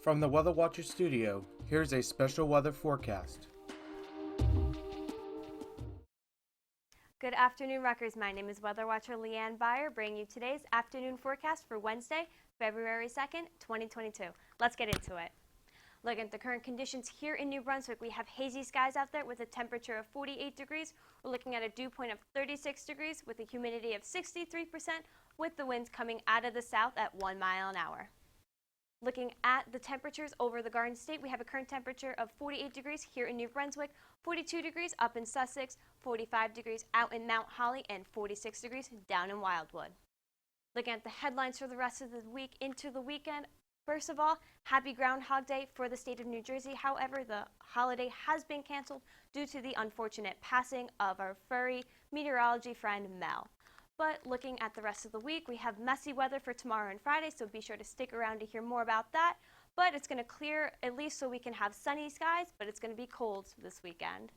From the WeatherWatcher studio, here's a special weather forecast. Good afternoon, Rutgers. My name is WeatherWatcher Leanne Byer, bringing you today's afternoon forecast for Wednesday, February 2nd, 2022. Let's get into it. Looking at the current conditions here in New Brunswick, we have hazy skies out there with a temperature of 48 degrees. We're looking at a dew point of 36 degrees with a humidity of 63%, with the winds coming out of the south at 1 mile an hour. Looking at the temperatures over the Garden State, we have a current temperature of 48 degrees here in New Brunswick, 42 degrees up in Sussex, 45 degrees out in Mount Holly, and 46 degrees down in Wildwood. Looking at the headlines for the rest of the week into the weekend, first of all, happy Groundhog Day for the state of New Jersey. However, the holiday has been canceled due to the unfortunate passing of our furry meteorology friend Mel. But looking at the rest of the week, we have messy weather for tomorrow and Friday, so be sure to stick around to hear more about that. But it's going to clear at least so we can have sunny skies, but it's going to be cold this weekend.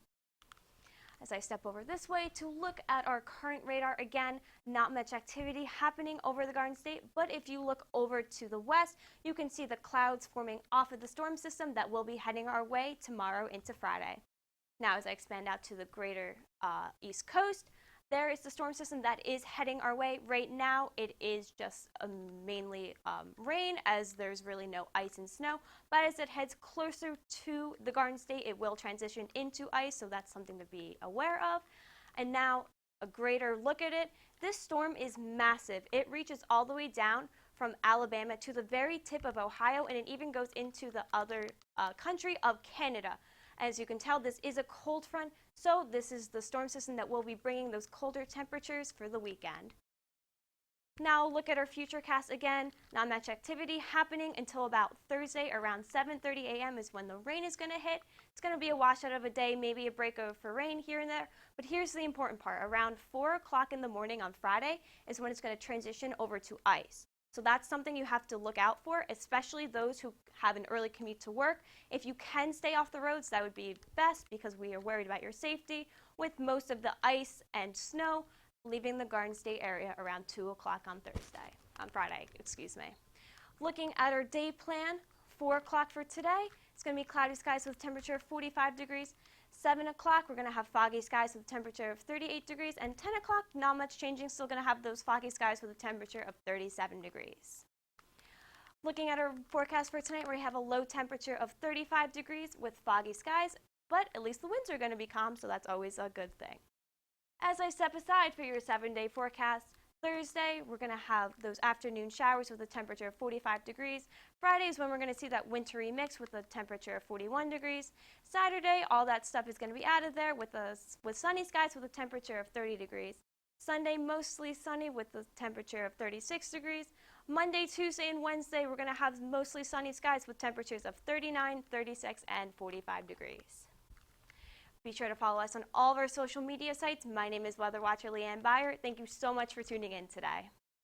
As I step over this way to look at our current radar, again, not much activity happening over the Garden State, but if you look over to the west, you can see the clouds forming off of the storm system that will be heading our way tomorrow into Friday. Now, as I expand out to the greater East Coast, there is the storm system that is heading our way. Right now, it is just mainly rain, as there's really no ice and snow. But as it heads closer to the Garden State, it will transition into ice, so that's something to be aware of. And now, a greater look at it. This storm is massive. It reaches all the way down from Alabama to the very tip of Ohio, and it even goes into the other country of Canada. As you can tell, this is a cold front, so this is the storm system that will be bringing those colder temperatures for the weekend. Now look at our Futurecast again. Not much activity happening until about Thursday around 7:30 a.m. is when the rain is going to hit. It's going to be a washout of a day, maybe a break for rain here and there. But here's the important part. Around 4 o'clock in the morning on Friday is when it's going to transition over to ice. So that's something you have to look out for, especially those who have an early commute to work. If you can stay off the roads, that would be best because we are worried about your safety, with most of the ice and snow leaving the Garden State area around 2 o'clock on Friday. Looking at our day plan, 4 o'clock for today, it's going to be cloudy skies with a temperature of 45 degrees. 7 o'clock, we're going to have foggy skies with a temperature of 38 degrees. And 10 o'clock, not much changing, still going to have those foggy skies with a temperature of 37 degrees. Looking at our forecast for tonight, we have a low temperature of 35 degrees with foggy skies, but at least the winds are going to be calm, so that's always a good thing. As I step aside for your 7-day forecast, Thursday, we're going to have those afternoon showers with a temperature of 45 degrees. Friday is when we're going to see that wintry mix with a temperature of 41 degrees. Saturday, all that stuff is going to be added there with sunny skies with a temperature of 30 degrees. Sunday, mostly sunny with a temperature of 36 degrees. Monday, Tuesday, and Wednesday, we're going to have mostly sunny skies with temperatures of 39, 36, and 45 degrees. Be sure to follow us on all of our social media sites. My name is WeatherWatcher Leanne Byer. Thank you so much for tuning in today.